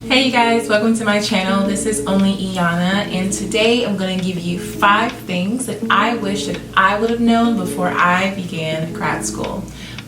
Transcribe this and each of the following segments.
Hey you guys, welcome to my channel. This is Only Iyana, and today I'm going to give you 5 things that I wish that I would have known before I began grad school.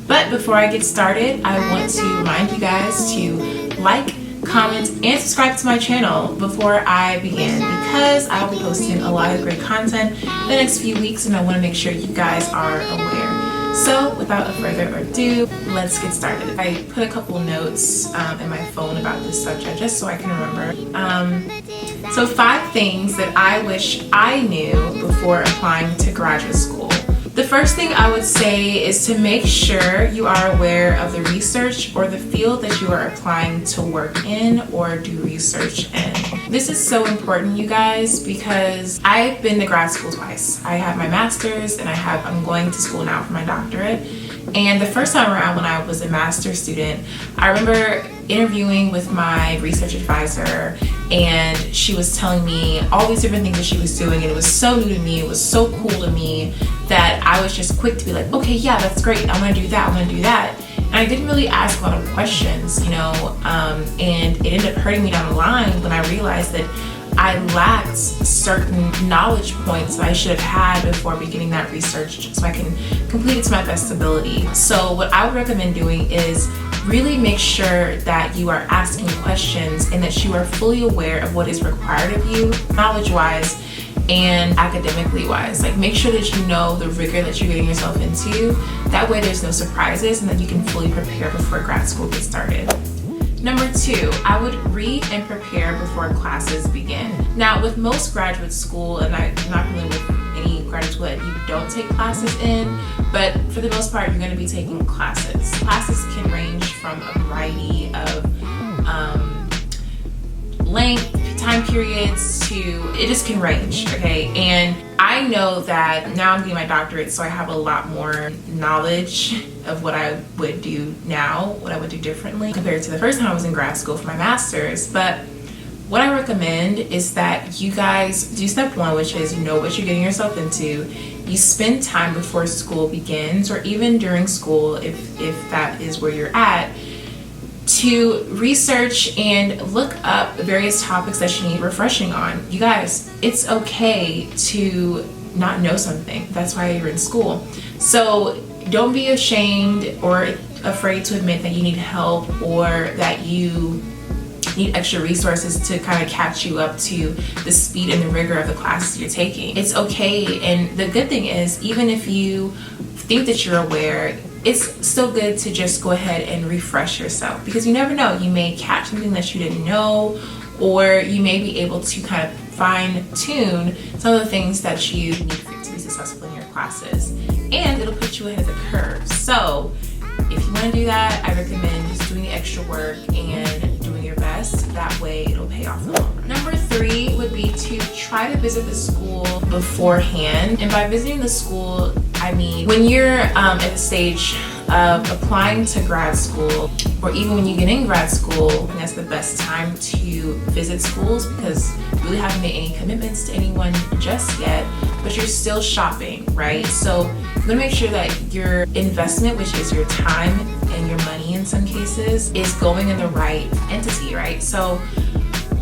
But before I get started, I want to remind you guys to like, comment, and subscribe to my channel before I begin, because I will be posting a lot of great content in the next few weeks and I want to make sure you guys are aware. So without further ado, let's get started. I put a couple notes in my phone about this subject just so I can remember. So 5 things that I wish I knew before applying to graduate school. The first thing I would say is to make sure you are aware of the research or the field that you are applying to work in or do research in. This is so important, you guys, because I've been to grad school twice. I have my master's and I'm going to school now for my doctorate. And the first time around when I was a master's student, I remember interviewing with my research advisor, and she was telling me all these different things that she was doing, and it was so new to me, it was so cool to me that I was just quick to be like, okay, yeah, that's great, I want to do that, I want to do that. And I didn't really ask a lot of questions, and it ended up hurting me down the line when I realized that I lacked certain knowledge points that I should have had before beginning that research so I can complete it to my best ability. So what I would recommend doing is really make sure that you are asking questions and that you are fully aware of what is required of you, knowledge-wise and academically wise. Like, make sure that you know the rigor that you're getting yourself into. That way there's no surprises and that you can fully prepare before grad school gets started. Number 2, I would read and prepare before classes begin. Now, with most graduate school, and I'm not familiar with any graduate school that you don't take classes in, but for the most part, you're going to be taking classes. Classes can range from a variety of length, time periods, it just can range, okay? And I know that now I'm getting my doctorate, so I have a lot more knowledge of what I would do now, what I would do differently compared to the first time I was in grad school for my master's. But what I recommend is that you guys do step 1, which is you know what you're getting yourself into. You spend time before school begins, or even during school if that is where you're at, to research and look up various topics that you need refreshing on. You guys, it's okay to not know something. That's why you're in school. So don't be ashamed or afraid to admit that you need help or that you need extra resources to kind of catch you up to the speed and the rigor of the classes you're taking. It's okay, and the good thing is, even if you think that you're aware, it's still good to just go ahead and refresh yourself, because you never know, you may catch something that you didn't know, or you may be able to kind of fine-tune some of the things that you need to be successful in your classes, and it'll put you ahead of the curve. So if you want to do that, I recommend just doing the extra work and doing your best. That way it'll pay off in the long run. Number 3 would be to try to visit the school beforehand. And by visiting the school, I mean when you're at the stage of applying to grad school, or even when you get in grad school, and that's the best time to visit schools, because you really haven't made any commitments to anyone just yet, but you're still shopping, right? So you want to make sure that your investment, which is your time and your money in some cases, is going in the right entity, right? So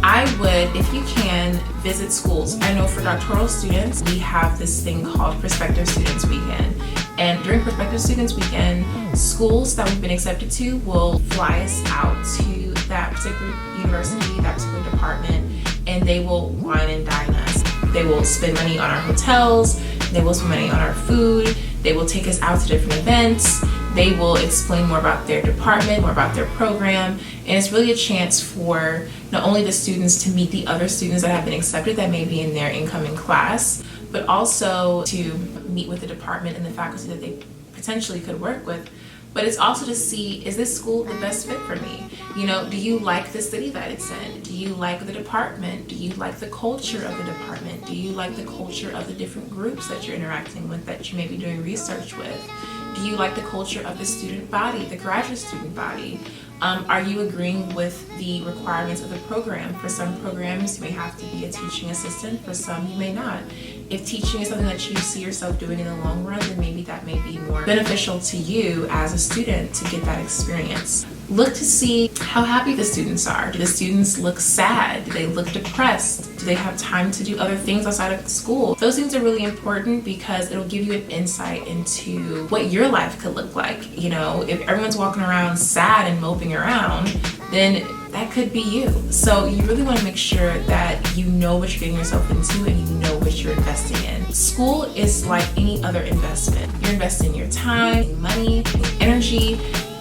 I would, if you can, visit schools. I know for doctoral students, we have this thing called Prospective Students Weekend. And during Prospective Students Weekend, schools that we've been accepted to will fly us out to that particular university, that particular department, and they will wine and dine us. They will spend money on our hotels, they will spend money on our food, they will take us out to different events, they will explain more about their department, more about their program, and it's really a chance for not only the students to meet the other students that have been accepted that may be in their incoming class, but also to meet with the department and the faculty that they potentially could work with. But it's also to see, is this school the best fit for me? Do you like the city that it's in? Do you like the department? Do you like the culture of the department? Do you like the culture of the different groups that you're interacting with, that you may be doing research with? Do you like the culture of the student body, the graduate student body? Are you agreeing with the requirements of the program? For some programs, you may have to be a teaching assistant. For some, you may not. If teaching is something that you see yourself doing in the long run, then maybe that may be more beneficial to you as a student to get that experience. look to see how happy the students are. Do the students look sad? Do they look depressed? Do they have time to do other things outside of school? Those things are really important because it'll give you an insight into what your life could look like. You know, if everyone's walking around sad and moping around, then that could be you. So you really want to make sure that you know what you're getting yourself into and you know what you're investing in. School is like any other investment. You're investing your time, money, energy,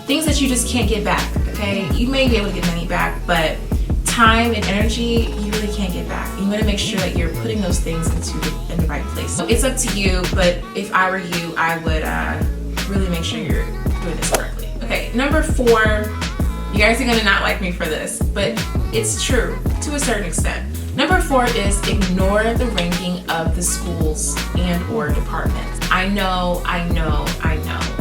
things that you just can't get back, okay? You may be able to get money back, but time and energy, you really can't get back. You want to make sure that you're putting those things in the right place. So it's up to you, but if I were you, I would really make sure you're doing this correctly. Okay, number 4, you guys are gonna not like me for this, but it's true to a certain extent. Number 4 is ignore the ranking of the schools and or departments. I know.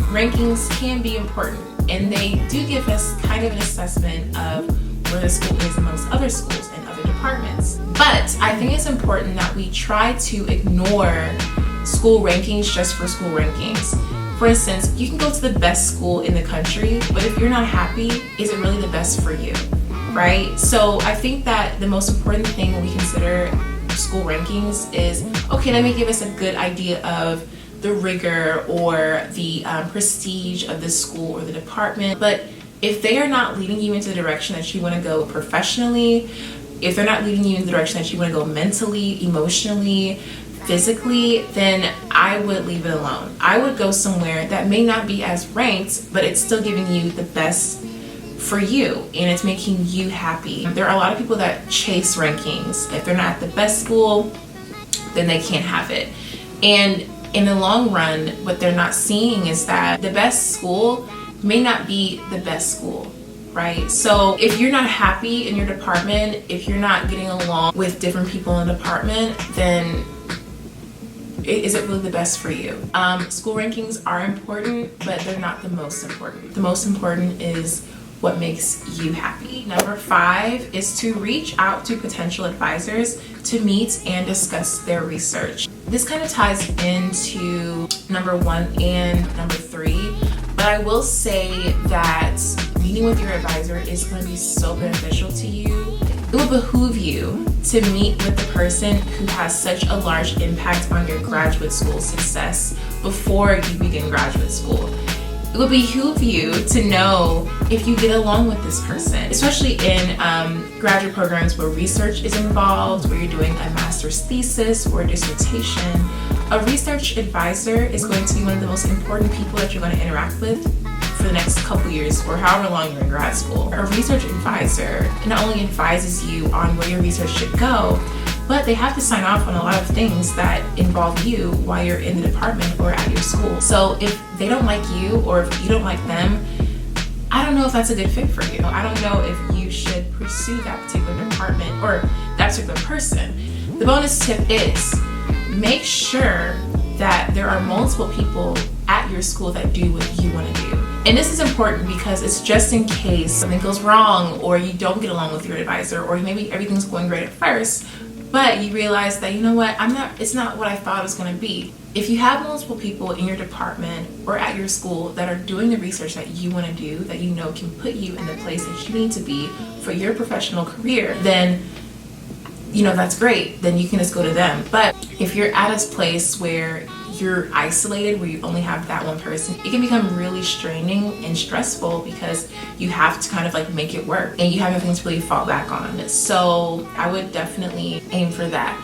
Rankings can be important and they do give us kind of an assessment of where the school is amongst other schools and other departments. But I think it's important that we try to ignore school rankings just for school rankings. For instance, you can go to the best school in the country, but if you're not happy, is it really the best for you, right? So I think that the most important thing when we consider school rankings is, okay, let me give us a good idea of the rigor or the prestige of the school or the department. But if they are not leading you into the direction that you want to go professionally, if they're not leading you in the direction that you want to go mentally, emotionally, physically, then I would leave it alone. I would go somewhere that may not be as ranked, but it's still giving you the best for you and it's making you happy. There are a lot of people that chase rankings. If they're not at the best school, then they can't have it. And in the long run, what they're not seeing is that the best school may not be the best school, right? So if you're not happy in your department, if you're not getting along with different people in the department, then is it really the best for you? School rankings are important, but they're not the most important. The most important is what makes you happy. Number 5 is to reach out to potential advisors to meet and discuss their research. This kind of ties into number 1 and number 3, but I will say that meeting with your advisor is going to be so beneficial to you. It will behoove you to meet with the person who has such a large impact on your graduate school success before you begin graduate school. It will behoove you to know if you get along with this person, especially in graduate programs where research is involved, where you're doing a master's thesis or a dissertation. A research advisor is going to be one of the most important people that you're going to interact with for the next couple years or however long you're in grad school. A research advisor not only advises you on where your research should go, but they have to sign off on a lot of things that involve you while you're in the department or at your school. So if they don't like you or if you don't like them, I don't know if that's a good fit for you. I don't know if you should pursue that particular department or that particular person. The bonus tip is make sure that there are multiple people at your school that do what you want to do. And this is important because it's just in case something goes wrong or you don't get along with your advisor or maybe everything's going great at first, but you realize that, you know what, it's not what I thought it was going to be. If you have multiple people in your department or at your school that are doing the research that you want to do, that you know can put you in the place that you need to be for your professional career, then you know that's great. Then you can just go to them. But if you're at a place where you're isolated, where you only have that one person, it can become really straining and stressful because you have to kind of like make it work and you have nothing to really fall back on. So I would definitely aim for that.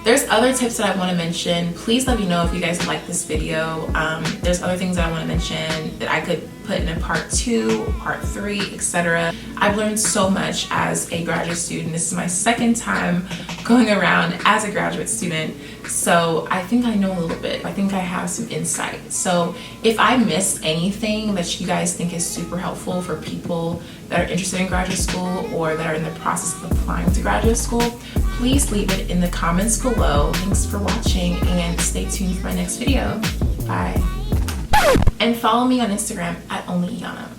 There's other tips that I want to mention. Please let me know if you guys like this video. There's other things that I want to mention that I could put in a part 2, part 3, etc. I've learned so much as a graduate student. This is my second time going around as a graduate student. So I think I know a little bit. I think I have some insight. So if I missed anything that you guys think is super helpful for people that are interested in graduate school or that are in the process of applying to graduate school, please leave it in the comments below. Thanks for watching and stay tuned for my next video. Bye. And follow me on Instagram at onlyiana.